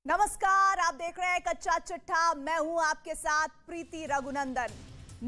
नमस्कार, आप देख रहे हैं कच्चा चिट्ठा। मैं हूं आपके साथ प्रीति रघुनंदन।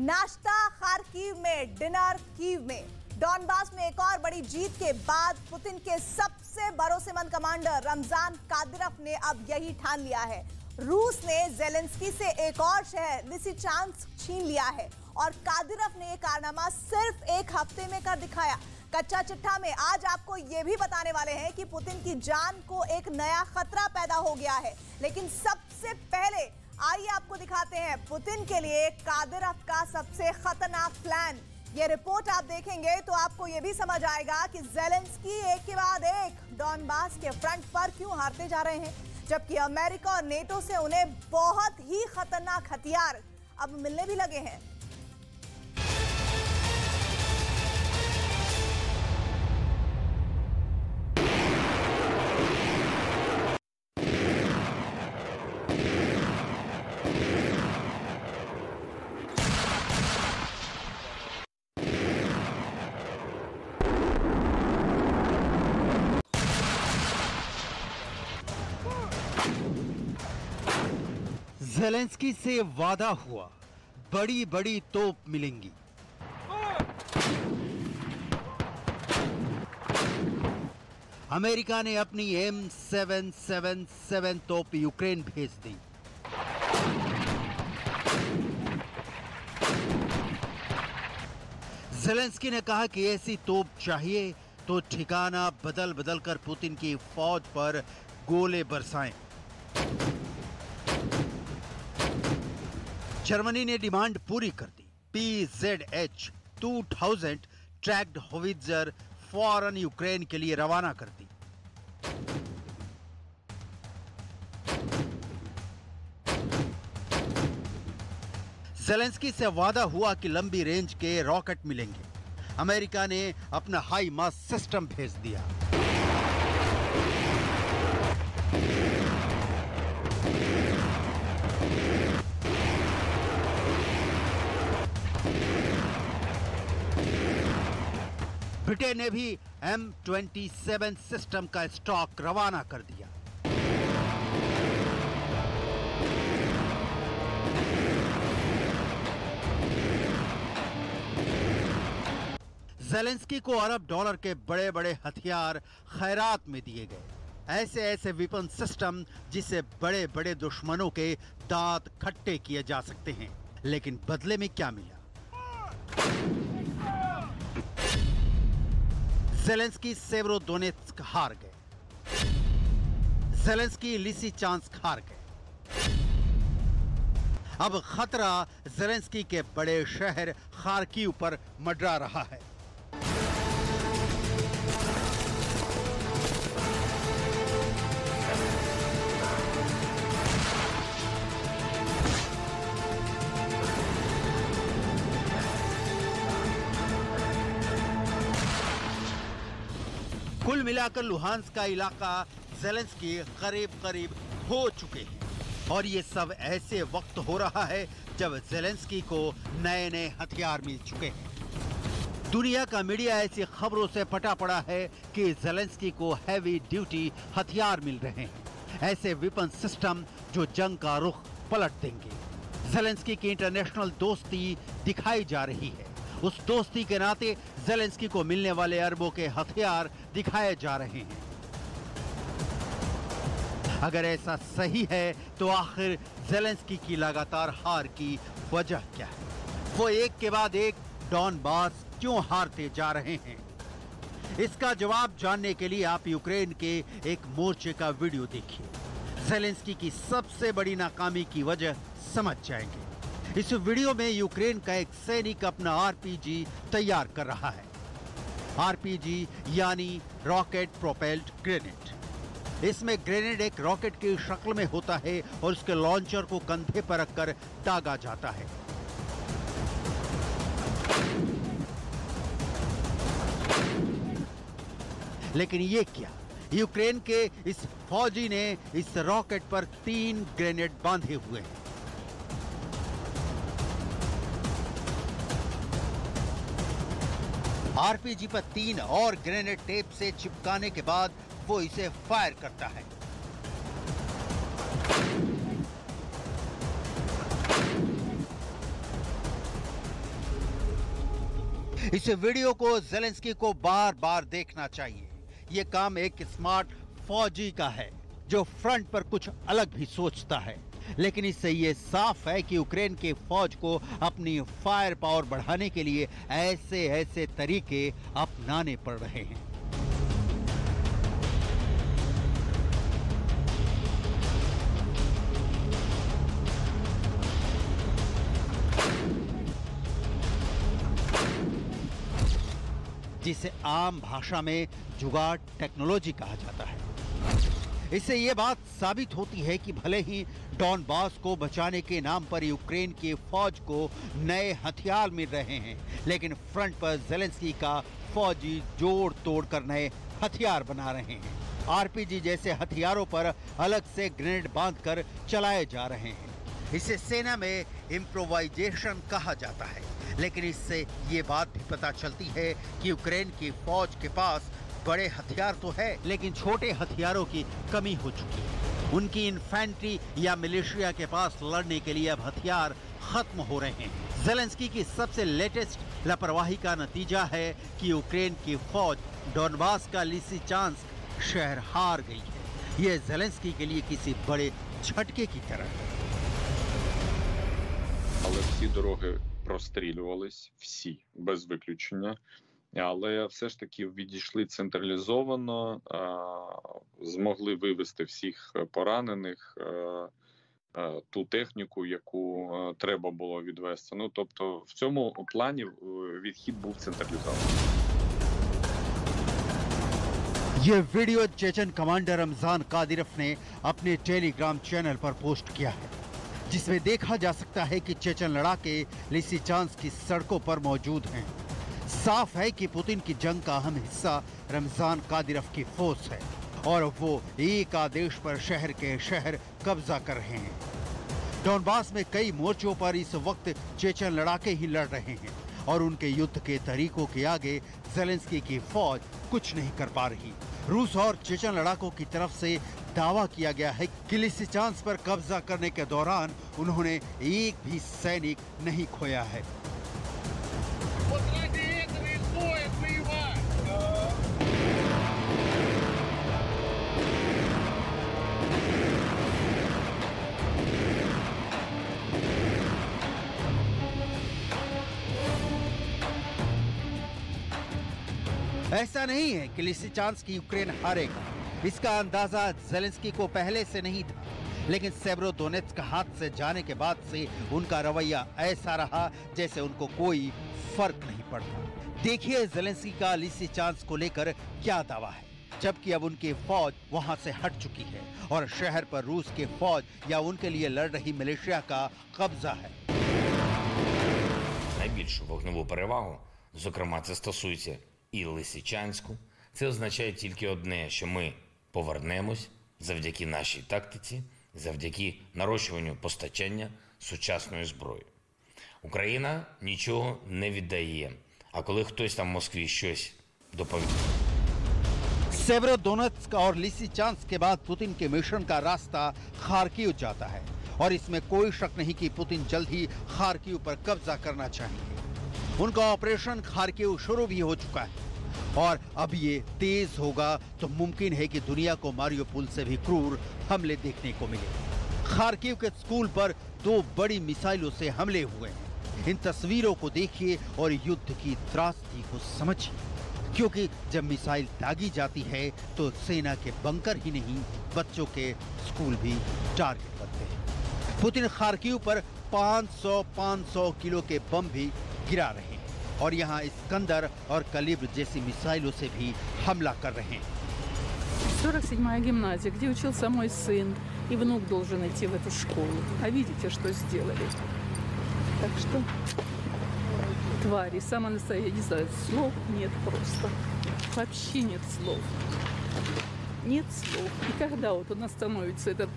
नाश्ता खार्किव में, डिनर कीव में। डॉनबास में एक और बड़ी जीत के बाद पुतिन के सबसे भरोसेमंद कमांडर रमजान कादिरोव ने अब यही ठान लिया है। रूस ने जेलेंस्की से एक और शहर लिसिचांस्क छीन लिया है और कादिरोव ने यह कारनामा सिर्फ एक हफ्ते में कर दिखाया। कच्चा चिट्ठा में आज आपको यह भी बताने वाले हैं कि पुतिन की जान को एक नया खतरा पैदा हो गया है। लेकिन सबसे पहले आइए आपको दिखाते हैं पुतिन के लिए कादिरोव का सबसे खतरनाक प्लान। ये रिपोर्ट आप देखेंगे तो आपको यह भी समझ आएगा कि जेलेंस्की एक के बाद एक डॉनबास के फ्रंट पर क्यों हारते जा रहे हैं, जबकि अमेरिका और नेटो से उन्हें बहुत ही खतरनाक हथियार अब मिलने भी लगे हैं। ज़ेलेंस्की से वादा हुआ, बड़ी बड़ी तोप मिलेंगी। अमेरिका ने अपनी M777 तोप यूक्रेन भेज दी। ज़ेलेंस्की ने कहा कि ऐसी तोप चाहिए तो ठिकाना बदल बदल कर पुतिन की फौज पर गोले बरसाएं। जर्मनी ने डिमांड पूरी कर दी। PZH-2000 ट्रैक्ड होवित्जर फौरन यूक्रेन के लिए रवाना कर दी। ज़ेलेंस्की से वादा हुआ कि लंबी रेंज के रॉकेट मिलेंगे। अमेरिका ने अपना हाई मास सिस्टम भेज दिया। ब्रिटेन ने भी M27 सिस्टम का स्टॉक रवाना कर दिया। ज़ेलेंस्की को अरब डॉलर के बड़े बड़े हथियार खैरात में दिए गए। ऐसे ऐसे वेपन सिस्टम जिससे बड़े बड़े दुश्मनों के दांत खट्टे किए जा सकते हैं। लेकिन बदले में क्या मिला? ज़ेलेंस्की सेवेरोडोनेत्स्क हार गए। ज़ेलेंस्की लिसिचांस्क हार गए। अब खतरा ज़ेलेंस्की के बड़े शहर खार्किव पर मंडरा रहा है। कुल मिलाकर लुहांस्क का इलाका ज़ेलेंस्की करीब करीब हो चुके हैं और ये सब ऐसे वक्त हो रहा है जब ज़ेलेंस्की को नए नए हथियार मिल चुके हैं। दुनिया का मीडिया ऐसी खबरों से पटा पड़ा है कि ज़ेलेंस्की को हैवी ड्यूटी हथियार मिल रहे हैं, ऐसे वेपन सिस्टम जो जंग का रुख पलट देंगे। ज़ेलेंस्की की इंटरनेशनल दोस्ती दिखाई जा रही है। उस दोस्ती के नाते ज़ेलेंस्की को मिलने वाले अरबों के हथियार दिखाए जा रहे हैं। अगर ऐसा सही है तो आखिर ज़ेलेंस्की की लगातार हार की वजह क्या है? वो एक के बाद एक डॉनबास क्यों हारते जा रहे हैं? इसका जवाब जानने के लिए आप यूक्रेन के एक मोर्चे का वीडियो देखिए। ज़ेलेंस्की की सबसे बड़ी नाकामी की वजह समझ जाएंगे। इस वीडियो में यूक्रेन का एक सैनिक अपना आरपीजी तैयार कर रहा है। आरपीजी यानी रॉकेट प्रोपेल्ड ग्रेनेड। इसमें ग्रेनेड एक रॉकेट की शक्ल में होता है और उसके लॉन्चर को कंधे पर रखकर दागा जाता है। लेकिन ये क्या? यूक्रेन के इस फौजी ने इस रॉकेट पर 3 ग्रेनेड बांधे हुए हैं। आरपीजी पर 3 और ग्रेनेड टेप से चिपकाने के बाद वो इसे फायर करता है। इस वीडियो को ज़ेलेंस्की को बार बार देखना चाहिए। ये काम एक स्मार्ट फौजी का है जो फ्रंट पर कुछ अलग भी सोचता है, लेकिन इससे ये साफ है कि यूक्रेन के फौज को अपनी फायर पावर बढ़ाने के लिए ऐसे ऐसे तरीके अपनाने पड़ रहे हैं। जिसे आम भाषा में जुगाड़ टेक्नोलॉजी कहा जाता है। इससे ये बात साबित होती है कि भले ही डॉनबास को बचाने के नाम पर यूक्रेन की फौज को नए हथियार मिल रहे हैं, लेकिन फ्रंट पर ज़ेलेंस्की का फौजी जोड़ तोड़ कर नए हथियार बना रहे हैं। आरपीजी जैसे हथियारों पर अलग से ग्रेनेड बांधकर चलाए जा रहे हैं। इसे सेना में इम्प्रोवाइजेशन कहा जाता है, लेकिन इससे ये बात भी पता चलती है कि यूक्रेन की फौज के पास बड़े हथियार तो है, लेकिन छोटे हथियारों की कमी हो चुकी है। उनकी इन्फेंट्री या मिलिशिया के पास लड़ने के लिए अब हथियार खत्म हो रहे हैं। ज़ेलेंस्की की सबसे लेटेस्ट लापरवाही का नतीजा है कि यूक्रेन की फौज डॉनबास का लिसिचांस्क शहर हार गई है। यह ज़ेलेंस्की के लिए किसी बड़े झटके की तरह है। Але всі дороги прострілювались, всі, без виключення. Але все ж таки відійшли централізовано, змогли вивести всіх поранених, ту техніку, яку треба було відвести. Ну, тобто в цьому плані відхід був централізований. ये video Chechen commander Ramzan Kadyrov ने अपने टेलीग्राम चैनल पर पोस्ट किया है, जिसमें देखा जा सकता है कि चेचन लड़ाके लिसिचांस्क की सड़कों पर मौजूद हैं। साफ है कि पुतिन की जंग का अहम हिस्सा रमजान कादिरफ की फोर्स है और वो एक आदेश पर शहर के शहर कब्जा कर रहे हैं। डॉनबास में कई मोर्चों पर इस वक्त चेचन लड़ाके ही लड़ रहे हैं और उनके युद्ध के तरीकों के आगे ज़ेलेंस्की की फौज कुछ नहीं कर पा रही। रूस और चेचन लड़ाकों की तरफ से दावा किया गया है कि लिसिचांस्क पर कब्जा करने के दौरान उन्होंने एक भी सैनिक नहीं खोया है। ऐसा नहीं है कि लिसिचांस्क की यूक्रेन हारेगा। इसका अंदाजा ज़ेलेंस्की को पहले से नहीं था, लेकिन सेवेरोडोनेत्स्क हाथ से जाने के बाद से उनका रवैया ऐसा रहा जैसे उनको कोई फर्क नहीं पड़ता। देखिए ज़ेलेंस्की का लिसिचांस्क को लेकर क्या दावा है, जबकि अब उनकी फौज वहां से हट चुकी है और शहर पर रूस की फौज या उनके लिए लड़ रही मिलिशिया का कब्जा है। Найбільшу вогневу перевагу, зокрема це стосується і Лисичанську, це означає тільки одне, що ми повернемось завдяки нашій тактиці, завдяки нарощуванню постачання сучасної зброї. Україна нічого не віддає, а коли хтось там в Москві щось доповідає. सेवेरोडोनेत्स्क और लिसिचांस्क के बाद पुतिन के मिशन का रास्ता खार्किव जाता है और इसमें कोई शक नहीं कि पुतिन जल्द ही खार्किव पर कब्जा करना चाहेंगे। उनका ऑपरेशन खार्किव शुरू भी हो चुका है और अब ये तेज होगा तो मुमकिन है कि दुनिया को मारियोपोल से भी क्रूर हमले देखने को मिले। खार्किव के स्कूल पर 2 बड़ी मिसाइलों से हमले हुए हैं। इन तस्वीरों को देखिए और युद्ध की त्रासदी को समझिए, क्योंकि जब मिसाइल दागी जाती है तो सेना के बंकर ही नहीं बच्चों के स्कूल भी टारगेट बनते हैं। पुतिन खार्किव पर 500 किलो के बम भी गिरा रहे हैं और यहाँ इस्कंदर और कलिब्र जैसी मिसाइलों से भी हमला कर रहे हैं। 47-я гимназия, где учился мой сын, и внук должен идти в эту школу. А видите, что сделали? Так что твари, самое настоящее, я не знаю, слов нет просто. Вообще нет слов. Нет слов. И когда вот он остановится, этот...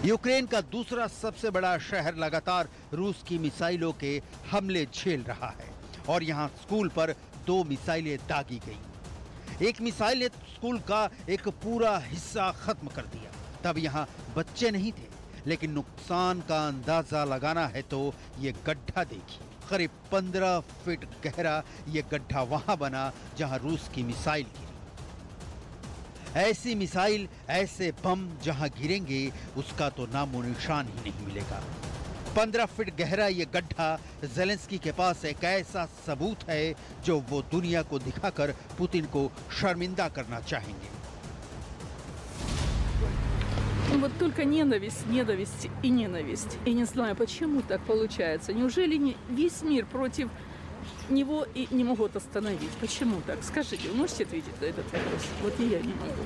यूक्रेन का दूसरा सबसे बड़ा शहर लगातार रूस की मिसाइलों के हमले झेल रहा है और यहाँ स्कूल पर 2 मिसाइलें दागी गई। एक मिसाइल ने स्कूल का एक पूरा हिस्सा खत्म कर दिया। तब यहाँ बच्चे नहीं थे, लेकिन नुकसान का अंदाजा लगाना है तो ये गड्ढा देखिए। करीब 15 फीट गहरा ये गड्ढा वहां बना जहां रूस की मिसाइल गिरी। ऐसी मिसाइल, ऐसे बम जहां गिरेंगे उसका तो नामो निशान ही नहीं मिलेगा। 15 फीट गहरा ये गड्ढा ज़ेलेंस्की के पास एक ऐसा सबूत है जो वो दुनिया को दिखाकर पुतिन को शर्मिंदा करना चाहेंगे। Ну вот только ненависть, ненависть и ненависть. И не знаю, почему так получается. Неужели весь мир против него и не могут остановить? Почему так? Скажите, вы можете ответить на этот вопрос? Вот и я не могу.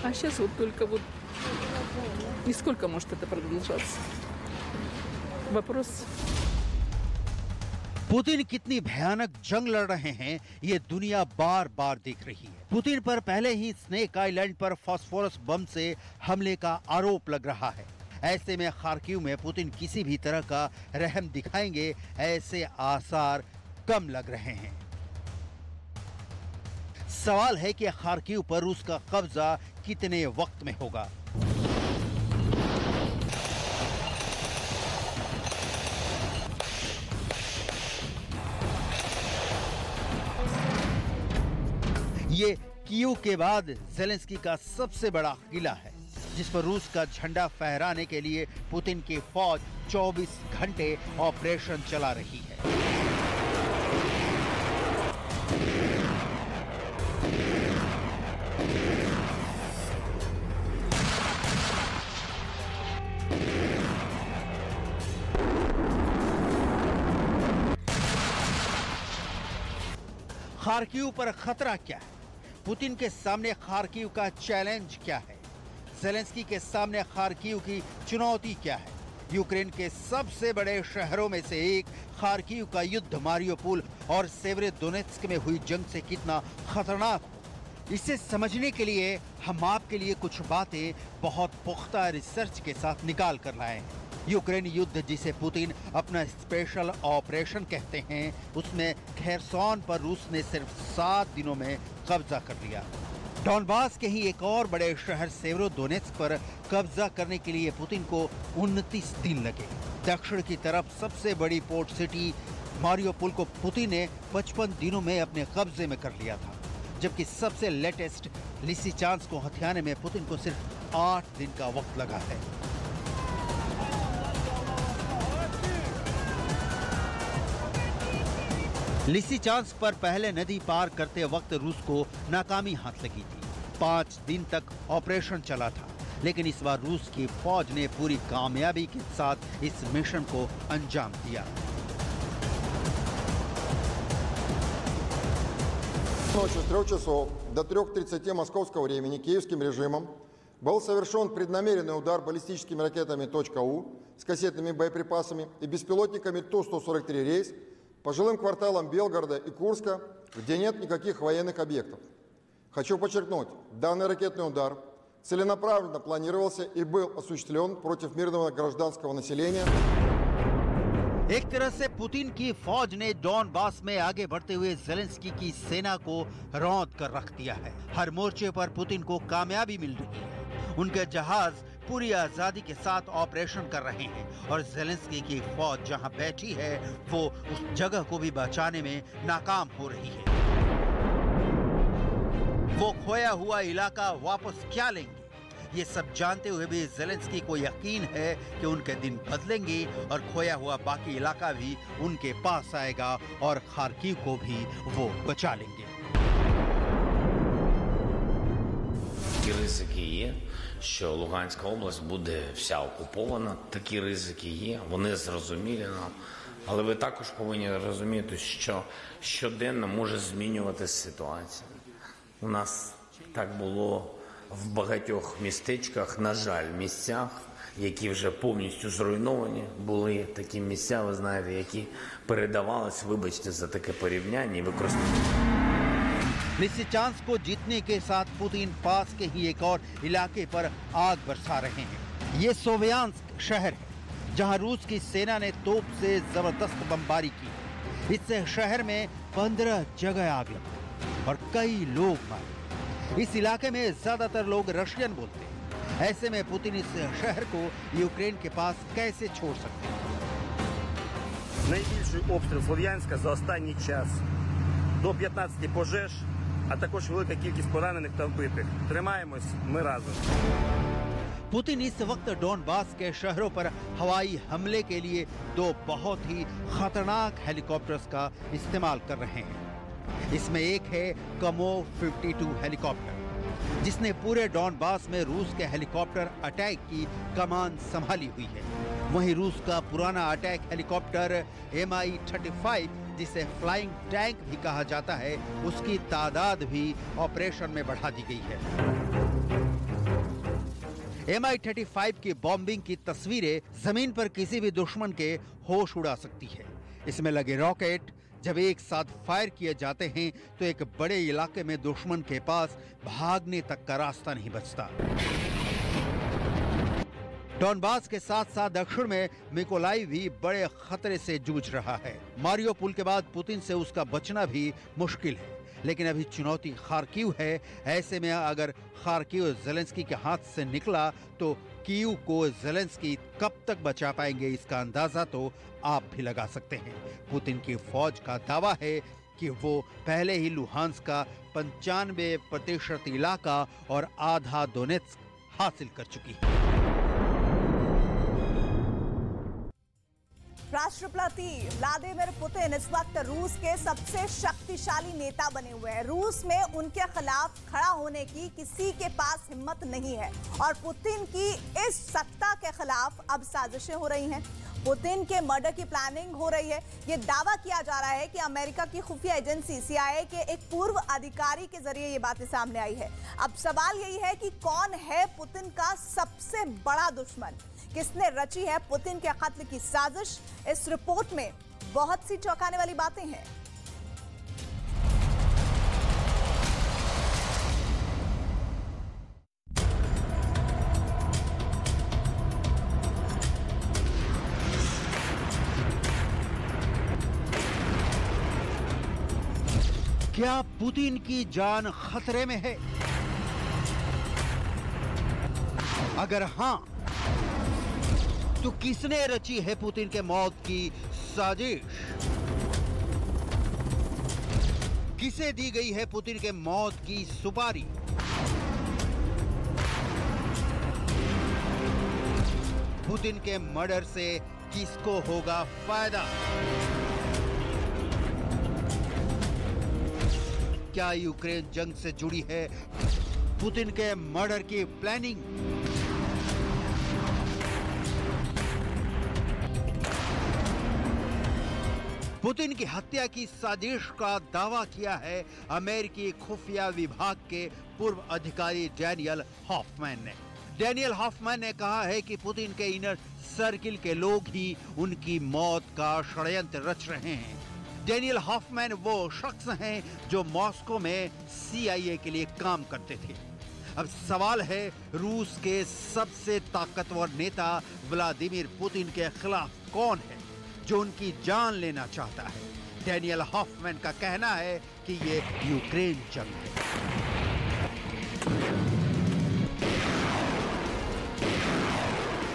А сейчас вот только вот... И сколько может это продолжаться? Вопрос... पुतिन कितनी भयानक जंग लड़ रहे हैं ये दुनिया बार बार देख रही है। पुतिन पर पहले ही स्नेक आइलैंड पर फास्फोरस बम से हमले का आरोप लग रहा है। ऐसे में खार्किव में पुतिन किसी भी तरह का रहम दिखाएंगे ऐसे आसार कम लग रहे हैं। सवाल है कि खार्किव पर रूस का कब्जा कितने वक्त में होगा। ये कीव के बाद ज़ेलेंस्की का सबसे बड़ा किला है, जिस पर रूस का झंडा फहराने के लिए पुतिन की फौज 24 घंटे ऑपरेशन चला रही है। खार्किव पर खतरा क्या है? पुतिन के सामने खार्किव का चैलेंज क्या है? ज़ेलेंस्की के सामने खार्किव की चुनौती क्या है? यूक्रेन के सबसे बड़े शहरों में से एक खार्किव का युद्ध मारियोपोल और सेवेरोडोनेत्स्क में हुई जंग से कितना खतरनाक हो, इसे समझने के लिए हम आपके लिए कुछ बातें बहुत पुख्ता रिसर्च के साथ निकाल कर लाए हैं। यूक्रेन युद्ध, जिसे पुतिन अपना स्पेशल ऑपरेशन कहते हैं, उसमें खेरसोन पर रूस ने सिर्फ 7 दिनों में कब्जा कर लिया। डॉनबास के ही एक और बड़े शहर सेवेरोडोनेत्स्क पर कब्जा करने के लिए पुतिन को 29 दिन लगे। दक्षिण की तरफ सबसे बड़ी पोर्ट सिटी मारियोपोल को पुतिन ने 55 दिनों में अपने कब्जे में कर लिया था, जबकि सबसे लेटेस्ट लिसिचांस्क को हथियाने में पुतिन को सिर्फ 8 दिन का वक्त लगा है। लिसिचांस्क पर पहले नदी पार करते वक्त रूस को नाकामी हाथ लगी थी। 5 दिन तक ऑपरेशन चला था, लेकिन इस बार रूस की फौज ने पूरी कामयाबी के साथ इस मिशन को अंजाम दिया। Ночью с 3 часов до 3:30 московского времени киевским режимом был совершен преднамеренный удар баллистическими ракетами .У с кассетными боеприпасами и беспилотниками Ту-143 рейс по жилым кварталам Белгорода и Курска, где нет никаких военных объектов. Хочу подчеркнуть, данный ракетный удар целенаправленно планировался и был осуществлен против мирного гражданского населения. एक तरह से पुतिन की फौज ने डॉनबास में आगे बढ़ते हुए ज़ेलेंस्की की सेना को रौंद कर रख दिया है। हर मोर्चे पर पुतिन को कामयाबी मिल रही है। उनके जहाज पूरी आजादी के साथ ऑपरेशन कर रहे हैं और ज़ेलेंस्की की फौज जहां बैठी है वो उस जगह को भी बचाने में नाकाम हो रही है। वो खोया हुआ इलाका वापस क्या लेंगे? ये सब जानते हुए भी ज़ेलेंस्की को यकीन है कि उनके दिन बदलेंगे और खोया हुआ बाकी इलाका भी उनके पास आएगा और खार्किव को भी वो बचा लेंगे। Такі ризики є, що Луганська область буде вся окупована. Такі ризики є, вони зрозумілі нам. Але ви також повинні розуміти, що щоденно може змінюватися ситуація. У нас так було в багатьох містечках, на жаль, місцях, які вже повністю зруйновані. Були такі місця, ви знаєте, які передавались, вибачте за таке порівняння, і використовували. लिसिचांस्क को जीतने के साथ पुतिन पास के ही एक और इलाके पर आग बरसा रहे हैं। ये सोवियांस्क शहर है, जहां रूस की सेना ने तोप से जबरदस्त बमबारी की। इससे शहर में 15 जगह आग लगी और कई लोग मारे। इस इलाके में ज्यादातर लोग रशियन बोलते हैं, ऐसे में पुतिन इस शहर को यूक्रेन के पास कैसे छोड़ सकते हैं? Найбільший обстріл Слов'янська за останній час. До 15 пожеж, а також велика кількість поранених та вбитих. Тримаємось, ми разом. पुतिन इस वक्त डॉनबास के शहरों पर हवाई हमले के लिए 2 बहुत ही खतरनाक हेलीकॉप्टर्स का इस्तेमाल कर रहे हैं। इसमें एक है कमोव 52 हेलीकॉप्टर, जिसने पूरे डॉनबास में रूस के हेलीकॉप्टर अटैक की कमान संभाली हुई है। वहीं रूस का पुराना अटैक हेलीकॉप्टर Mi-35, जिसे फ्लाइंग टैंक भी कहा जाता है, उसकी तादाद भी ऑपरेशन में बढ़ा दी गई है। Mi-35 की बॉम्बिंग की तस्वीरें जमीन पर किसी भी दुश्मन के होश उड़ा सकती है। इसमें लगे रॉकेट जब एक साथ फायर किए जाते हैं तो एक बड़े इलाके में दुश्मन के पास भागने तक का रास्ता नहीं बचता। डॉनबास के साथ साथ दक्षिण में मिकोलाइव भी बड़े खतरे से जूझ रहा है। मारियोपोल के बाद पुतिन से उसका बचना भी मुश्किल है, लेकिन अभी चुनौती खार्किव है। ऐसे में अगर खार्किव जेलेंस्की के हाथ से निकला तो कीव को जेलेंस्की कब तक बचा पाएंगे, इसका अंदाजा तो आप भी लगा सकते हैं। पुतिन की फौज का दावा है कि वो पहले ही लुहांस्क का 95% इलाका और आधा दोनेत्स्क हासिल कर चुकी है। राष्ट्रपति व्लादिमीर पुतिन इस वक्त रूस के सबसे शक्तिशाली नेता बने हुए हैं। रूस में उनके खिलाफ खड़ा होने की किसी के पास हिम्मत नहीं है और पुतिन की इस सत्ता के खिलाफ अब साजिशें हो रही हैं। पुतिन के मर्डर की प्लानिंग हो रही है। ये दावा किया जा रहा है कि अमेरिका की खुफिया एजेंसी CIA के एक पूर्व अधिकारी के जरिए ये बातें सामने आई है। अब सवाल यही है कि कौन है पुतिन का सबसे बड़ा दुश्मन, किसने रची है पुतिन के कत्ल की साजिश। इस रिपोर्ट में बहुत सी चौंकाने वाली बातें हैं। क्या पुतिन की जान खतरे में है? अगर हां, तो किसने रची है पुतिन के मौत की साजिश? किसे दी गई है पुतिन के मौत की सुपारी? पुतिन के मर्डर से किसको होगा फायदा? क्या यूक्रेन जंग से जुड़ी है पुतिन के मर्डर की प्लानिंग? पुतिन की हत्या की साजिश का दावा किया है अमेरिकी खुफिया विभाग के पूर्व अधिकारी डैनियल हॉफमैन ने। डैनियल हॉफमैन ने कहा है कि पुतिन के इनर सर्किल के लोग ही उनकी मौत का षड्यंत्र रच रहे हैं। डैनियल हॉफमैन वो शख्स हैं जो मॉस्को में CIA के लिए काम करते थे। अब सवाल है, रूस के सबसे ताकतवर नेता व्लादिमीर पुतिन के खिलाफ कौन है जो उनकी जान लेना चाहता है? डैनियल हॉफमैन का कहना है कि ये यूक्रेन जंग है।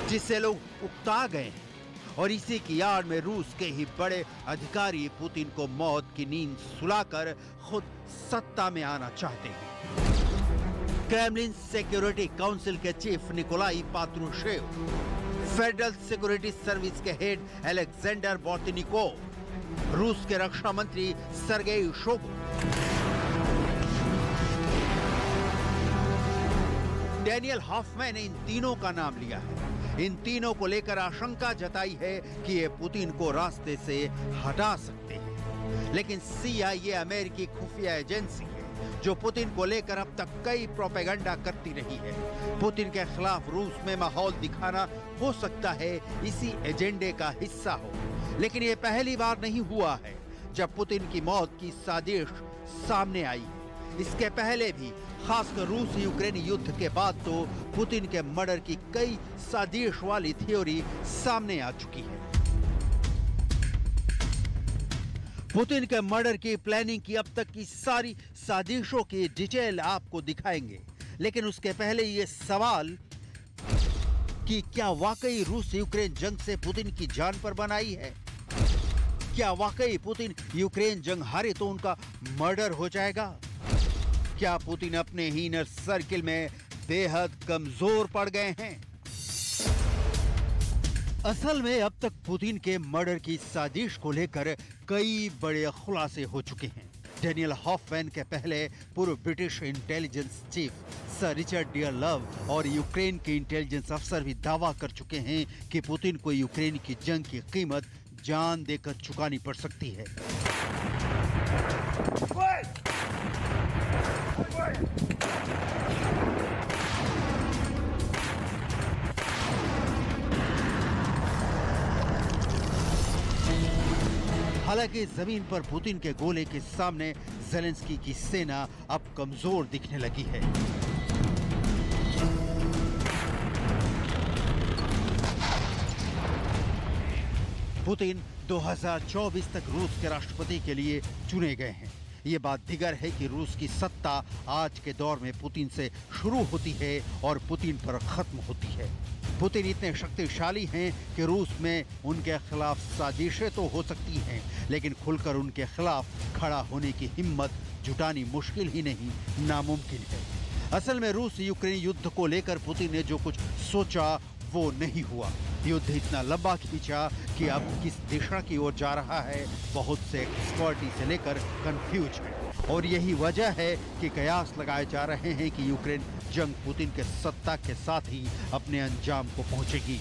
जिससे लोग उकता गए हैं और इसी की आड़ में रूस के ही बड़े अधिकारी पुतिन को मौत की नींद सुलाकर खुद सत्ता में आना चाहते हैं। क्रेमलिन सिक्योरिटी काउंसिल के chief Nikolai Patrushev, federal security service के हेड अलेक्जेंडर बोर्तनिकोव, रूस के रक्षा मंत्री सर्गेई शोगु, डैनियल हॉफमैन ने इन तीनों का नाम लिया है। इन तीनों को लेकर आशंका जताई है कि ये पुतिन को रास्ते से हटा सकते हैं। लेकिन CIA अमेरिकी खुफिया एजेंसी है जो पुतिन को लेकर अब तक कई प्रोपेगेंडा करती रही है। पुतिन के खिलाफ रूस में माहौल दिखाना हो सकता है इसी एजेंडे का हिस्सा हो, लेकिन ये पहली बार नहीं हुआ है जब पुतिन की मौत की साजिश सामने आई है। इसके पहले भी, खासकर रूस यूक्रेन युद्ध के बाद तो पुतिन के मर्डर की कई साजिश वाली थ्योरी सामने आ चुकी है। पुतिन के मर्डर की प्लानिंग की अब तक की सारी साजिशों की डिटेल आपको दिखाएंगे, लेकिन उसके पहले ये सवाल कि क्या वाकई रूस यूक्रेन जंग से पुतिन की जान पर बन आई है? क्या वाकई पुतिन यूक्रेन जंग हारे तो उनका मर्डर हो जाएगा? क्या पुतिन अपने ही इनर सर्किल में बेहद कमजोर पड़ गए हैं? असल में अब तक पुतिन के मर्डर की साजिश को लेकर कई बड़े खुलासे हो चुके हैं। डेनियल हॉफमैन के पहले पूर्व British intelligence chief sir Richard Dearlove और यूक्रेन के इंटेलिजेंस अफसर भी दावा कर चुके हैं कि पुतिन को यूक्रेन की जंग की कीमत जान देकर चुकानी पड़ सकती है। हालांकि जमीन पर पुतिन के गोले के सामने ज़ेलेंस्की की सेना अब कमजोर दिखने लगी है। पुतिन 2024 तक रूस के राष्ट्रपति के लिए चुने गए हैं। ये बात दिगर है कि रूस की सत्ता आज के दौर में पुतिन से शुरू होती है और पुतिन पर खत्म होती है। पुतिन इतने शक्तिशाली हैं कि रूस में उनके खिलाफ साजिशें तो हो सकती हैं, लेकिन खुलकर उनके खिलाफ खड़ा होने की हिम्मत जुटानी मुश्किल ही नहीं, नामुमकिन है। असल में रूस यूक्रेन युद्ध को लेकर पुतिन ने जो कुछ सोचा वो नहीं हुआ। युद्ध इतना लंबा खींचा कि अब किस दिशा की ओर जा रहा है बहुत से एक्सपर्टी से लेकर कंफ्यूज है। और यही वजह है कि कयास लगाए जा रहे हैं कि यूक्रेन जंग पुतिन के सत्ता के साथ ही अपने अंजाम को पहुंचेगी,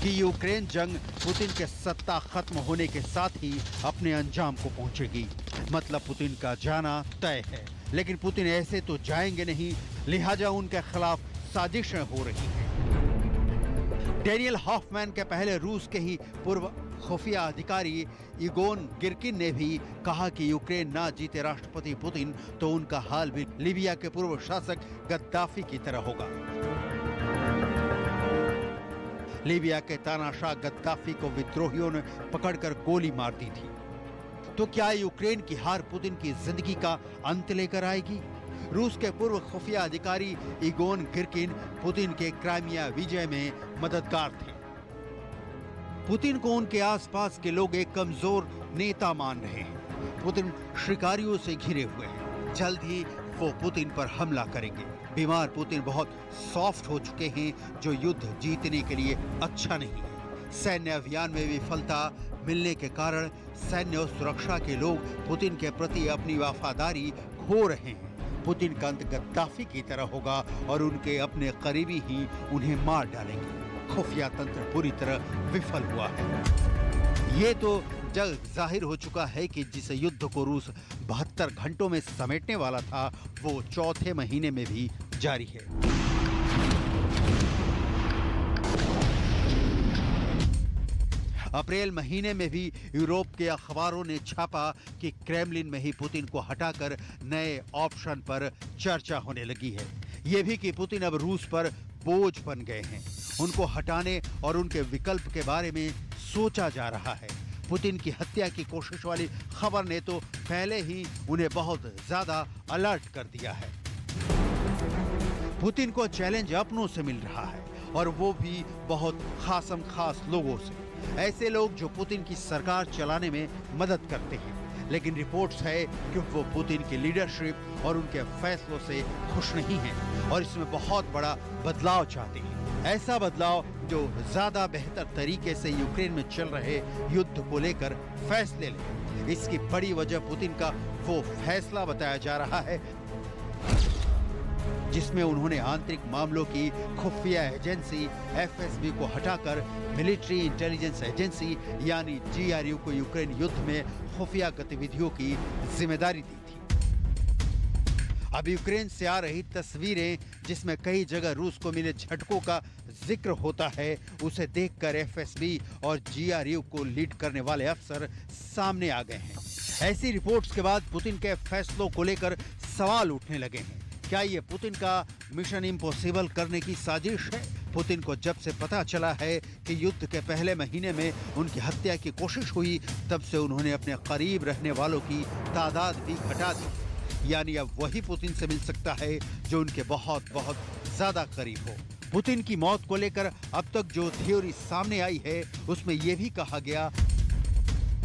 कि यूक्रेन जंग पुतिन के सत्ता खत्म होने के साथ ही अपने अंजाम को पहुंचेगी। मतलब पुतिन का जाना तय है, लेकिन पुतिन ऐसे तो जाएंगे नहीं, लिहाजा उनके खिलाफ साजिशें हो रही हैं। डेनियल हॉफमैन के पहले रूस के ही पूर्व खुफिया अधिकारी इगोन गिरकिन ने भी कहा कि यूक्रेन ना जीते राष्ट्रपति पुतिन तो उनका हाल भी लीबिया के पूर्व शासक गद्दाफी की तरह होगा। लीबिया के तानाशाह गद्दाफी को विद्रोहियों ने पकड़कर गोली मार दी थी। तो क्या यूक्रेन की हार पुतिन की जिंदगी का अंत लेकर आएगी? रूस के पूर्व खुफिया अधिकारी इगोन गिरकिन पुतिन के क्राइमिया विजय में मददगार थे। पुतिन को उनके आसपास के लोग एक कमजोर नेता मान रहे हैं। पुतिन शिकारियों से घिरे हुए हैं। जल्द ही वो पुतिन पर हमला करेंगे। बीमार पुतिन बहुत सॉफ्ट हो चुके हैं, जो युद्ध जीतने के लिए अच्छा नहीं है। सैन्य अभियान में विफलता मिलने के कारण सैन्य और सुरक्षा के लोग पुतिन के प्रति अपनी वफादारी खो रहे हैं। पुतिन का अंत गद्दाफी की तरह होगा और उनके अपने करीबी ही उन्हें मार डालेंगे। खुफिया तंत्र पूरी तरह विफल हुआ है। ये तो जग जाहिर हो चुका है कि जिस युद्ध को रूस 72 घंटों में समेटने वाला था वो चौथे महीने में भी जारी है। अप्रैल महीने में भी यूरोप के अखबारों ने छापा कि क्रेमलिन में ही पुतिन को हटाकर नए ऑप्शन पर चर्चा होने लगी है। ये भी कि पुतिन अब रूस पर बोझ बन गए हैं। उनको हटाने और उनके विकल्प के बारे में सोचा जा रहा है। पुतिन की हत्या की कोशिश वाली खबर ने तो पहले ही उन्हें बहुत ज्यादा अलर्ट कर दिया है। पुतिन को चैलेंज अपनों से मिल रहा है और वो भी बहुत खासम खास लोगों से। ऐसे लोग जो पुतिन की सरकार चलाने में मदद करते हैं, लेकिन रिपोर्ट्स है कि वो पुतिन की लीडरशिप और उनके फैसलों से खुश नहीं हैं और इसमें बहुत बड़ा बदलाव चाहते हैं। ऐसा बदलाव जो ज्यादा बेहतर तरीके से यूक्रेन में चल रहे युद्ध को लेकर फैसले ले। इसकी बड़ी वजह पुतिन का वो फैसला बताया जा रहा है जिसमें उन्होंने आंतरिक मामलों की खुफिया एजेंसी एफएसबी को हटाकर मिलिट्री इंटेलिजेंस एजेंसी यानी GRU को यूक्रेन युद्ध में खुफिया गतिविधियों की जिम्मेदारी दी थी। अब यूक्रेन से आ रही तस्वीरें जिसमें कई जगह रूस को मिले झटकों का जिक्र होता है, उसे देखकर एफएसबी और GRU को लीड करने वाले अफसर सामने आ गए हैं। ऐसी रिपोर्ट्स के बाद पुतिन के फैसलों को लेकर सवाल उठने लगे हैं। क्या ये पुतिन का मिशन इम्पॉसिबल करने की साजिश है? पुतिन को जब से पता चला है कि युद्ध के पहले महीने में उनकी हत्या की कोशिश हुई, तब से उन्होंने अपने करीब रहने वालों की तादाद भी घटा दी। यानी अब वही पुतिन से मिल सकता है जो उनके बहुत बहुत ज्यादा करीब हो। पुतिन की मौत को लेकर अब तक जो थ्योरी सामने आई है उसमें यह भी कहा गया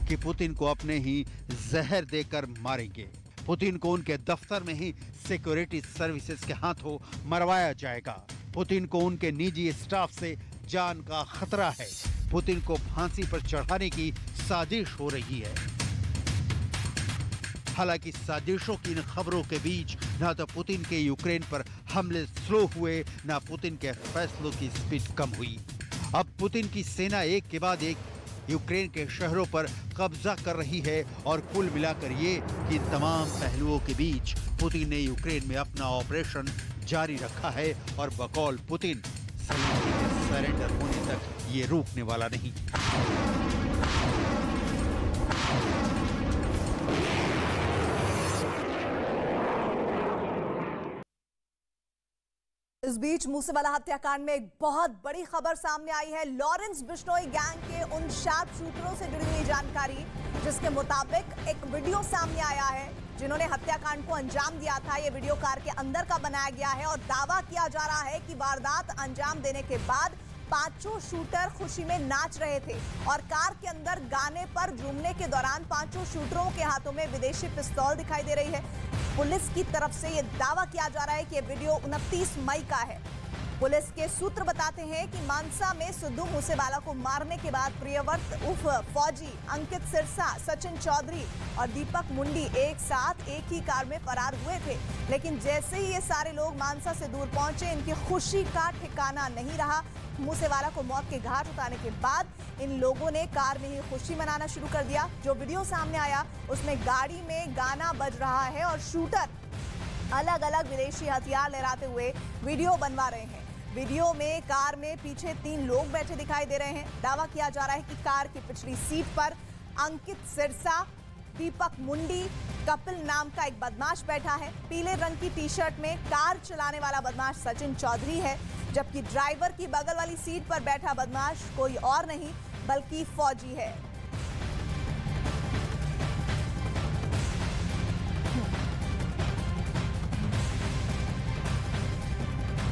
कि पुतिन को अपने ही जहर देकर मारेंगे। पुतिन को उनके दफ्तर में ही सिक्योरिटी सर्विसेज के हाथों मरवाया जाएगा। पुतिन को उनके निजी स्टाफ से जान का खतरा है। पुतिन को फांसी पर चढ़ाने की साजिश हो रही है। हालांकि साजिशों की इन खबरों के बीच न तो पुतिन के यूक्रेन पर हमले स्लो हुए, न पुतिन के फैसलों की स्पीड कम हुई। अब पुतिन की सेना एक के बाद एक यूक्रेन के शहरों पर कब्जा कर रही है और कुल मिलाकर ये कि तमाम पहलुओं के बीच पुतिन ने यूक्रेन में अपना ऑपरेशन जारी रखा है और बकौल पुतिन सरेंडर होने तक ये रुकने वाला नहीं। इस बीच मूसेवाला हत्याकांड में एक बहुत बड़ी खबर सामने आई है। लॉरेंस बिश्नोई गैंग के उन शार्प शूटरों से जुड़ी हुई जानकारी, जिसके मुताबिक एक वीडियो सामने आया है जिन्होंने हत्याकांड को अंजाम दिया था। ये वीडियो कार के अंदर का बनाया गया है और दावा किया जा रहा है कि वारदात अंजाम देने के बाद पांचों शूटर खुशी में नाच रहे थे और कार के अंदर गाने पर झूमने के दौरान पांचों शूटरों के हाथों में विदेशी पिस्तौल दिखाई दे रही है। पुलिस की तरफ से यह दावा किया जा रहा है कि यह वीडियो 29 मई का है। पुलिस के सूत्र बताते हैं कि मानसा में सिद्धू मूसेवाला को मारने के बाद प्रियव्रत उर्फ फौजी, अंकित सिरसा, सचिन चौधरी और दीपक मुंडी एक साथ एक ही कार में फरार हुए थे। लेकिन जैसे ही ये सारे लोग मानसा से दूर पहुंचे, इनकी खुशी का ठिकाना नहीं रहा। मूसेवाला को मौत के घाट उतारने के बाद इन लोगों ने कार में ही खुशी मनाना शुरू कर दिया। जो वीडियो सामने आया उसमें गाड़ी में गाना बज रहा है और शूटर अलग अलग विदेशी हथियार लहराते हुए वीडियो बनवा रहे हैं। वीडियो में कार में पीछे 3 लोग बैठे दिखाई दे रहे हैं। दावा किया जा रहा है कि कार की पिछली सीट पर अंकित सिरसा, दीपक मुंडी, कपिल नाम का एक बदमाश बैठा है। पीले रंग की टी-शर्ट में कार चलाने वाला बदमाश सचिन चौधरी है, जबकि ड्राइवर की बगल वाली सीट पर बैठा बदमाश कोई और नहीं बल्कि फौजी है।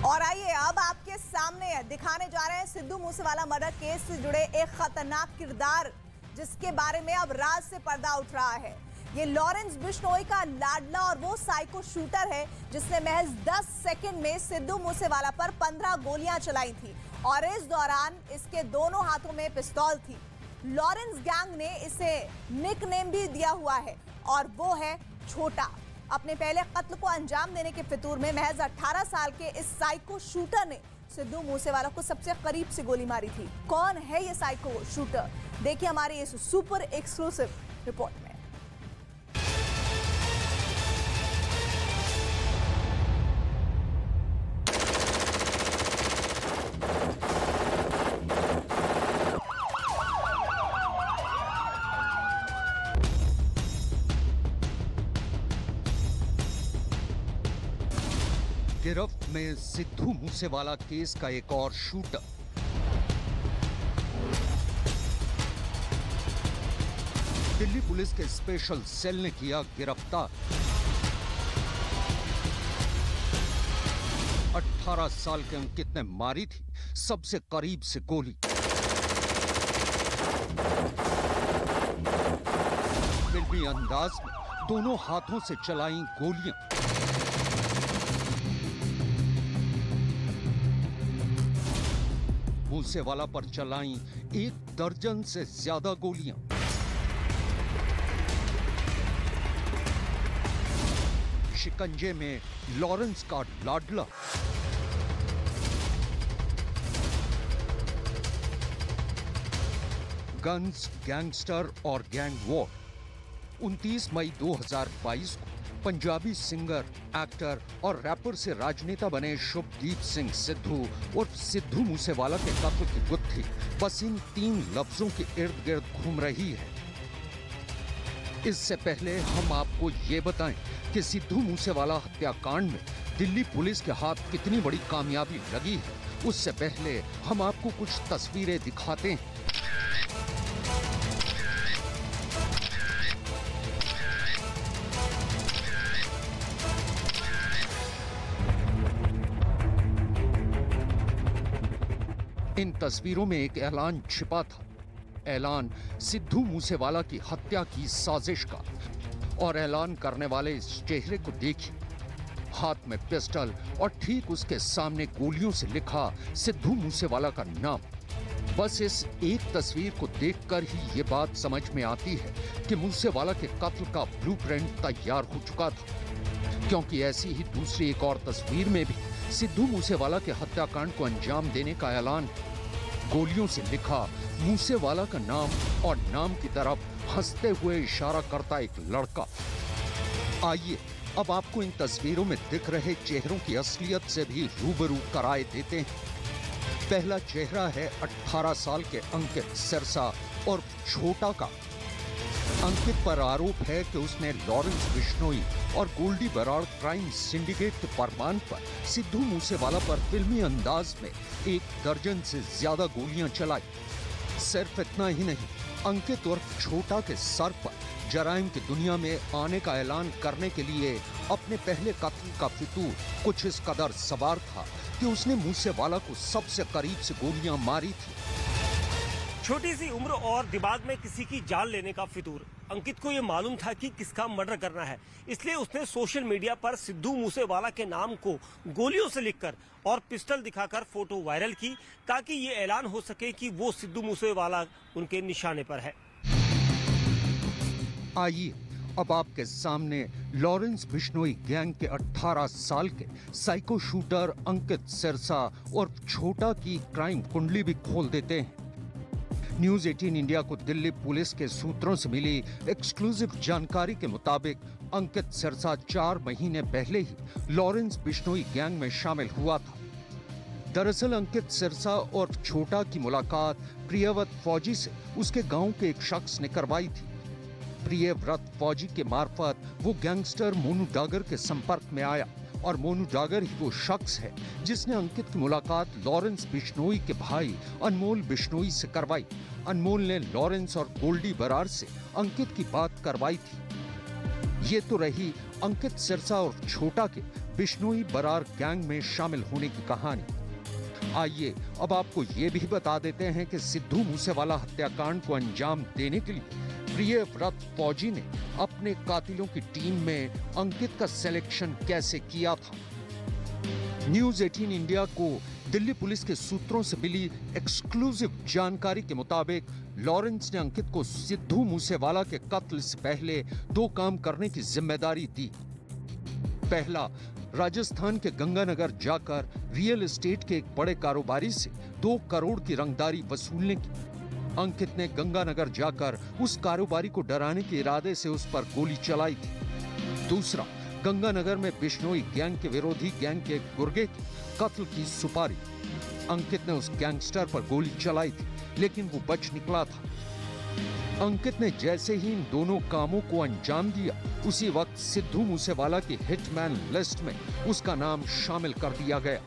और आइए अब आपके सामने दिखाने जा रहे हैं सिद्धू मूसेवाला मर्डर केस से जुड़े एक खतरनाक किरदार, जिसके बारे में अब राज से पर्दा उठ रहा है। ये लॉरेंस बिश्नोई का लाडला और वो साइको शूटर है जिसने महज 10 सेकंड में सिद्धू मूसेवाला पर 15 गोलियां चलाई थी और इस दौरान इसके दोनों हाथों में पिस्तौल थी। लॉरेंस गैंग ने इसे निकनेम भी दिया हुआ है और वो है छोटा। अपने पहले कत्ल को अंजाम देने के फितूर में महज 18 साल के इस साइको शूटर ने सिद्धू मूसेवाला को सबसे करीब से गोली मारी थी। कौन है ये साइको शूटर? देखिए हमारी इस सुपर एक्सक्लूसिव रिपोर्ट में। गिरफ्त में सिद्धू मूसेवाला केस का एक और शूटर। दिल्ली पुलिस के स्पेशल सेल ने किया गिरफ्तार। 18 साल के अंकित ने मारी थी सबसे करीब से गोली। फिल्मी अंदाज में दोनों हाथों से चलाई गोलियां। मूसेवाला पर चलाई 1 दर्जन से ज्यादा गोलियां। शिकंजे में लॉरेंस का लाडला। गन्स, गैंगस्टर और गैंग वॉर। 29 मई 2022 को पंजाबी सिंगर, एक्टर और रैपर से राजनेता बने शुभदीप सिंह सिद्धू और सिद्धू मूसेवाला के कत्ल की गुत्थी बस इन 3 लफ्जों के इर्द गिर्द घूम रही है। इससे पहले हम आपको ये बताएं कि सिद्धू मूसेवाला हत्याकांड में दिल्ली पुलिस के हाथ कितनी बड़ी कामयाबी लगी है, उससे पहले हम आपको कुछ तस्वीरें दिखाते हैं। इन तस्वीरों में एक ऐलान छिपा था। ऐलान सिद्धू मूसेवाला की हत्या की साजिश का। और ऐलान करने वाले इस चेहरे को देखिए, हाथ में पिस्टल और ठीक उसके सामने गोलियों से लिखा सिद्धू मूसेवाला का नाम। बस इस एक तस्वीर को देखकर ही ये बात समझ में आती है कि मूसेवाला के कत्ल का ब्लूप्रिंट तैयार हो चुका था, क्योंकि ऐसी ही दूसरी एक और तस्वीर में भी सिद्धू मूसेवाला के हत्याकांड को अंजाम देने का ऐलान, गोलियों से लिखा मूसेवाला का नाम और नाम की तरफ हंसते हुए इशारा करता एक लड़का। आइए अब आपको इन तस्वीरों में दिख रहे चेहरों की असलियत से भी रूबरू कराए देते हैं। पहला चेहरा है 18 साल के अंकित सिरसा और छोटा का। अंकित पर आरोप है कि उसने लॉरेंस बिश्नोई और गोल्डी बराड़ क्राइम सिंडिकेट के फरमान पर सिद्धू मूसेवाला पर फिल्मी अंदाज में 1 दर्जन से ज्यादा गोलियां चलाई। सिर्फ इतना ही नहीं, अंकित और छोटा के सर पर जराइम की दुनिया में आने का ऐलान करने के लिए अपने पहले कत्ल का फितूर कुछ इस कदर सवार था कि उसने मूसेवाला को सबसे करीब से गोलियां मारी थी। छोटी सी उम्र और दिमाग में किसी की जान लेने का फितूर। अंकित को ये मालूम था कि किसका मर्डर करना है, इसलिए उसने सोशल मीडिया पर सिद्धू मूसेवाला के नाम को गोलियों से लिखकर और पिस्टल दिखाकर फोटो वायरल की, ताकि ये ऐलान हो सके कि वो सिद्धू मूसेवाला उनके निशाने पर है। आइए अब आपके सामने लॉरेंस बिश्नोई गैंग के 18 साल के साइको शूटर अंकित सिरसा और छोटा की क्राइम कुंडली भी खोल देते हैं। न्यूज 18 इंडिया को दिल्ली पुलिस के सूत्रों से मिली एक्सक्लूसिव जानकारी के मुताबिक अंकित सिरसा 4 महीने पहले ही लॉरेंस बिश्नोई गैंग में शामिल हुआ था। दरअसल अंकित सिरसा और छोटा की मुलाकात प्रियव्रत फौजी से उसके गांव के एक शख्स ने करवाई थी। प्रियव्रत फौजी के मार्फत वो गैंगस्टर मोनू डागर के संपर्क में आया और मोनू डागर ही वो शख्स है जिसने अंकित की मुलाकात लॉरेंस बिश्नोई के भाई अनमोल बिश्नोई से करवाई। अनमोल ने लॉरेंस और गोल्डी बराड़ से अंकित की बात करवाई थी। ये तो रही अंकित सिरसा और छोटा के बिश्नोई बराड़ गैंग में शामिल होने की कहानी। आइए अब आपको ये भी बता देते हैं कि सिद्धू मूसेवाला हत्याकांड को अंजाम देने के लिए प्रियव्रत फौजी ने अपने कातिलों की टीम में अंकित का सिलेक्शन कैसे किया था। न्यूज 18 इंडिया को दिल्ली पुलिस के सूत्रों से मिली एक्सक्लूसिव जानकारी के मुताबिक लॉरेंस ने अंकित को सिद्धू मूसेवाला के कत्ल से पहले 2 काम करने की जिम्मेदारी दी। पहला, राजस्थान के गंगानगर जाकर रियल एस्टेट के एक बड़े कारोबारी से 2 करोड़ की रंगदारी वसूलने की। अंकित ने गंगानगर जाकर उस कारोबारी को डराने के इरादे से उस पर गोली चलाई थी। दूसरा, गंगानगर में बिश्नोई गैंग के विरोधी गैंग के गुर्गे की कत्ल की सुपारी। अंकित ने उस गैंगस्टर पर गोली चलाई थी, लेकिन वो बच निकला था। अंकित ने जैसे ही इन दोनों कामों को अंजाम दिया, उसी वक्त सिद्धू मूसेवाला की हिटमैन लिस्ट में उसका नाम शामिल कर दिया गया।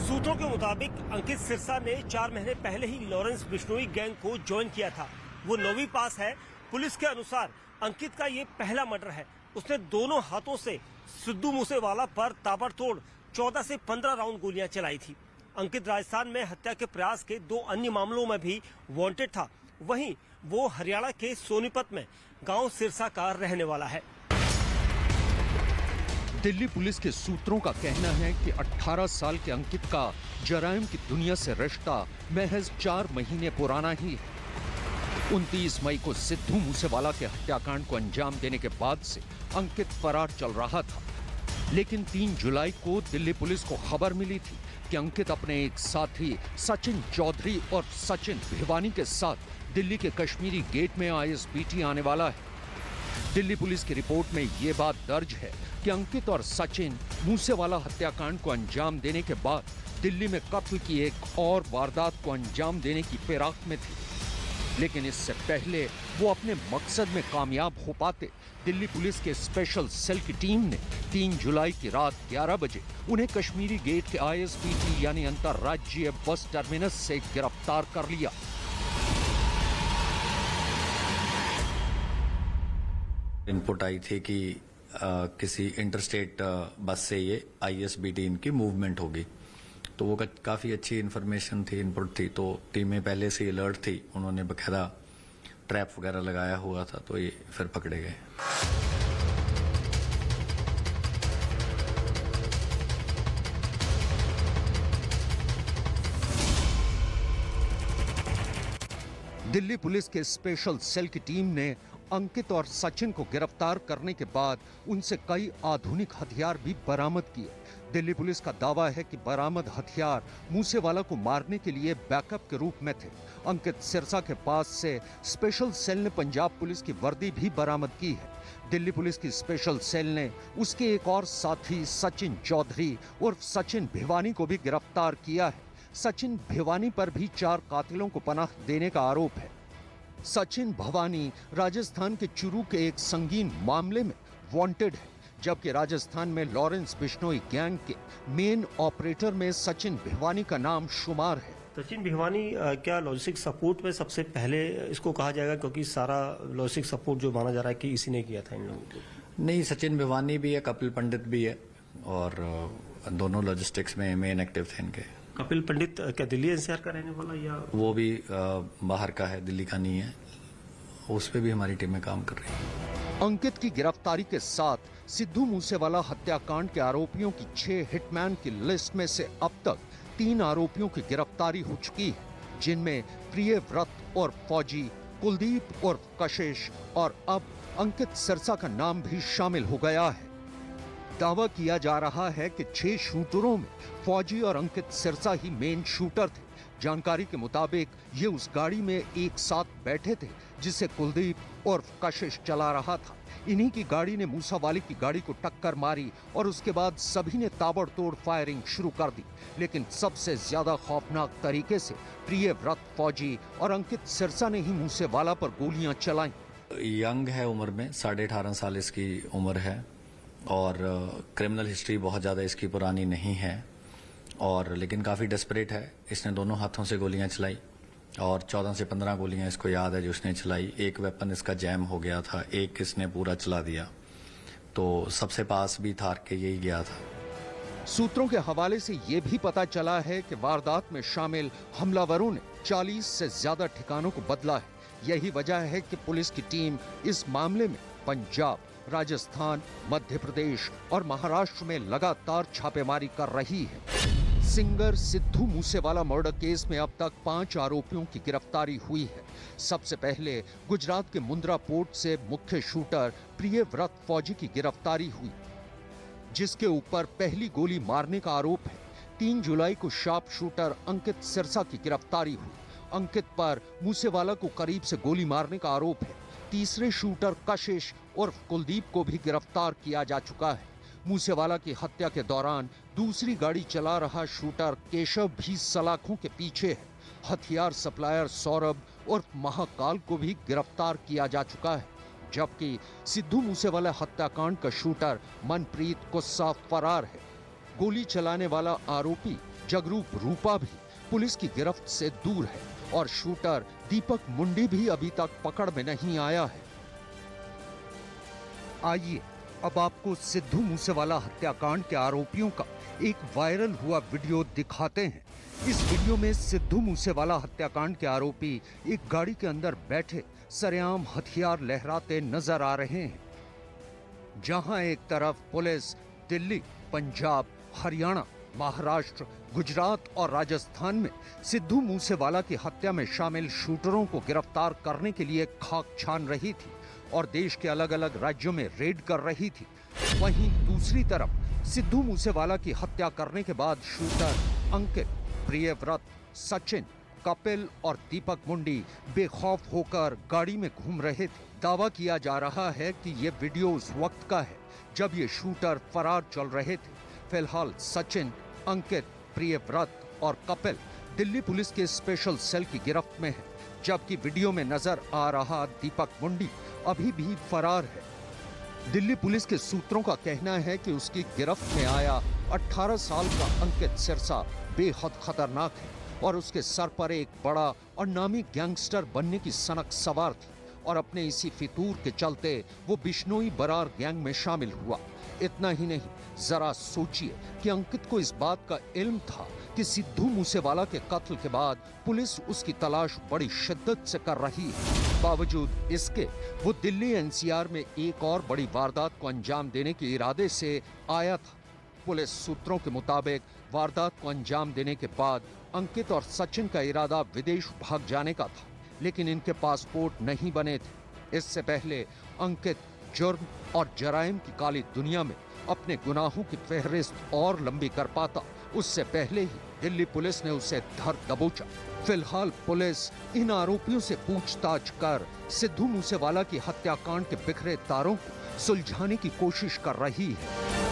सूत्रों के मुताबिक अंकित सिरसा ने 4 महीने पहले ही लॉरेंस बिश्नोई गैंग को ज्वाइन किया था। वो 9वीं पास है। पुलिस के अनुसार अंकित का ये पहला मर्डर है। उसने दोनों हाथों से सिद्धू मूसेवाला पर ताबड़तोड़ 14 से 15 राउंड गोलियां चलाई थी। अंकित राजस्थान में हत्या के प्रयास के 2 अन्य मामलों में भी वांटेड था। वहीं वो हरियाणा के सोनीपत में गांव सिरसा का रहने वाला है। दिल्ली पुलिस के सूत्रों का कहना है कि 18 साल के अंकित का जराइम की दुनिया से रिश्ता महज 4 महीने पुराना ही है। 29 मई को सिद्धू मूसेवाला के हत्याकांड को अंजाम देने के बाद से अंकित फरार चल रहा था, लेकिन 3 जुलाई को दिल्ली पुलिस को खबर मिली थी कि अंकित अपने एक साथी सचिन चौधरी और सचिन भिवानी के साथ दिल्ली के कश्मीरी गेट में ISBT आने वाला है। दिल्ली पुलिस की रिपोर्ट में ये बात दर्ज है कि अंकित और सचिन मूसेवाला हत्याकांड को अंजाम देने के बाद दिल्ली में कत्ल की एक और वारदात को अंजाम देने की फिराक में थे, लेकिन इससे पहले वो अपने मकसद में कामयाब हो पाते, दिल्ली पुलिस के स्पेशल सेल की टीम ने 3 जुलाई की रात 11 बजे उन्हें कश्मीरी गेट के ISBT यानी अंतर्राज्यीय बस टर्मिनस से गिरफ्तार कर लिया। इनपुट आई थी कि किसी इंटरस्टेट बस से ये ISBT इनकी मूवमेंट होगी, तो वो काफ़ी अच्छी इन्फॉर्मेशन थी, इनपुट थी। तो टीमें पहले से अलर्ट थी, उन्होंने बकायदा ट्रैप वगैरह लगाया हुआ था, तो ये फिर पकड़े गए। दिल्ली पुलिस के स्पेशल सेल की टीम ने अंकित और सचिन को गिरफ्तार करने के बाद उनसे कई आधुनिक हथियार भी बरामद किए। दिल्ली पुलिस का दावा है कि बरामद हथियार मूसेवाला को मारने के लिए बैकअप के रूप में थे। अंकित सिरसा के पास से स्पेशल सेल ने पंजाब पुलिस की वर्दी भी बरामद की है। दिल्ली पुलिस की स्पेशल सेल ने उसके एक और साथी सचिन चौधरी उर्फ सचिन भिवानी को भी गिरफ्तार किया है। सचिन भिवानी पर भी 4 कातिलों को पनाह देने का आरोप है। सचिन भवानी राजस्थान के चुरू के एक संगीन मामले में वांटेड है, जबकि राजस्थान में लॉरेंस बिश्नोई गैंग के मेन ऑपरेटर में सचिन भिवानी का नाम शुमार है। सचिन भिवानी क्या लॉजिस्टिक सपोर्ट में सबसे पहले इसको कहा जाएगा, क्योंकि सारा लॉजिस्टिक सपोर्ट जो माना जा रहा है कि इसी ने किया था इन लोगों को? नहीं, सचिन भिवानी भी है, कपिल पंडित भी है, और दोनों लॉजिस्टिक्स में मेन एक्टिव थे इनके। कपिल पंडित क्या दिल्ली एनसीआर का रहने वाला, या वो भी बाहर का है, दिल्ली का नहीं है। उस पे भी हमारी टीमें काम कर रही है। अंकित की गिरफ्तारी के साथ सिद्धू मूसेवाला हत्याकांड के आरोपियों की 6 हिटमैन की लिस्ट में से अब तक 3 आरोपियों की गिरफ्तारी हो चुकी है, जिनमें प्रियव्रत और फौजी, कुलदीप और कशिश और अब अंकित सिरसा का नाम भी शामिल हो गया है। दावा किया जा रहा है कि 6 शूटरों में फौजी और अंकित सिरसा ही मेन शूटर थे। जानकारी के मुताबिक ये उस गाड़ी में एक साथ बैठे थे जिसे कुलदीप और कशिश चला रहा था। इन्हीं की गाड़ी ने मूसावाली की गाड़ी को टक्कर मारी और उसके बाद सभी ने ताबड़तोड़ फायरिंग शुरू कर दी। लेकिन सबसे ज्यादा खौफनाक तरीके से प्रियव्रत फौजी और अंकित सिरसा ने ही मूसेवाला पर गोलियां चलाईं। यंग है उम्र में, 18.5 साल इसकी उम्र है, और क्रिमिनल हिस्ट्री बहुत ज़्यादा इसकी पुरानी नहीं है, और लेकिन काफ़ी डेस्परेट है। इसने दोनों हाथों से गोलियां चलाई और 14 से 15 गोलियां इसको याद है जो उसने चलाई। एक वेपन इसका जैम हो गया था, एक इसने पूरा चला दिया, तो सबसे पास भी था के यही गया था। सूत्रों के हवाले से ये भी पता चला है कि वारदात में शामिल हमलावरों ने 40 से ज्यादा ठिकानों को बदला है। यही वजह है कि पुलिस की टीम इस मामले में पंजाब, राजस्थान, मध्य प्रदेश और महाराष्ट्र में लगातार छापेमारी कर रही है। Singer Sidhu Moosewala murder case में अब तक 5 आरोपियों की गिरफ्तारी हुई है। सबसे पहले गुजरात के मुंद्रा पोर्ट से मुख्य शूटर प्रियव्रत फौजी की गिरफ्तारी हुई, जिसके ऊपर पहली गोली मारने का आरोप है। 3 जुलाई को शार्प शूटर अंकित सिरसा की गिरफ्तारी हुई। अंकित पर मूसेवाला को करीब से गोली मारने का आरोप है। तीसरे शूटर कशिश और कुलदीप को भी गिरफ्तार किया जा चुका है। मूसेवाला की हत्या के दौरान दूसरी गाड़ी चला रहा शूटर केशव भी सलाखों के पीछे है। हथियार सप्लायर सौरभ और महाकाल को भी गिरफ्तार किया जा चुका है, जबकि सिद्धू मूसेवाला हत्याकांड का शूटर मनप्रीत गुस्सा फरार है। गोली चलाने वाला आरोपी जगरूप रूपा भी पुलिस की गिरफ्त से दूर है और शूटर दीपक मुंडी भी अभी तक पकड़ में नहीं आया है। आइए अब आपको सिद्धू मूसेवाला हत्याकांड के आरोपियों का एक वायरल हुआ वीडियो दिखाते हैं। इस वीडियो में सिद्धू मूसेवाला हत्याकांड के आरोपी एक गाड़ी के अंदर बैठे सरेआम हथियार लहराते नजर आ रहे हैं। जहां एक तरफ पुलिस दिल्ली, पंजाब, हरियाणा, महाराष्ट्र, गुजरात और राजस्थान में सिद्धू मूसेवाला की हत्या में शामिल शूटरों को गिरफ्तार करने के लिए खाक छान रही थी और देश के अलग अलग राज्यों में रेड कर रही थी, वहीं दूसरी तरफ सिद्धू मूसेवाला की हत्या करने के बाद शूटर अंकित, प्रियव्रत, सचिन, कपिल और दीपक मुंडी बेखौफ होकर गाड़ी में घूम रहे थे। दावा किया जा रहा है कि ये वीडियो उस वक्त का है जब ये शूटर फरार चल रहे थे। फिलहाल सचिन, अंकित, प्रियव्रत और कपिल दिल्ली पुलिस के स्पेशल सेल की गिरफ्त में है, जबकि वीडियो में नजर आ रहा दीपक मुंडी अभी भी फरार है। दिल्ली पुलिस के सूत्रों का कहना है कि उसकी गिरफ्त में आया 18 साल का अंकित सिरसा बेहद खतरनाक है और उसके सर पर एक बड़ा और नामी गैंगस्टर बनने की सनक सवार थी और अपने इसी फितूर के चलते वो बिश्नोई बरार गैंग में शामिल हुआ। इतना ही नहीं, जरा सोचिए कि अंकित को इस बात का इल्म था कि सिद्धू मूसेवाला के कत्ल के बाद पुलिस उसकी तलाश बड़ी शिद्दत से कर रही है। बावजूद इसके वो दिल्ली एनसीआर में एक और बड़ी वारदात को अंजाम देने के इरादे से आया था। पुलिस सूत्रों के मुताबिक वारदात को अंजाम देने के बाद अंकित और सचिन का इरादा विदेश भाग जाने का था, लेकिन इनके पासपोर्ट नहीं बने थे। इससे पहले अंकित जुर्म और जराइम की काली दुनिया में अपने गुनाहों की फहरिस्त और लंबी कर पाता, उससे पहले ही दिल्ली पुलिस ने उसे धर दबोचा। फिलहाल पुलिस इन आरोपियों से पूछताछ कर सिद्धू मूसेवाला की हत्याकांड के बिखरे तारों को सुलझाने की कोशिश कर रही है।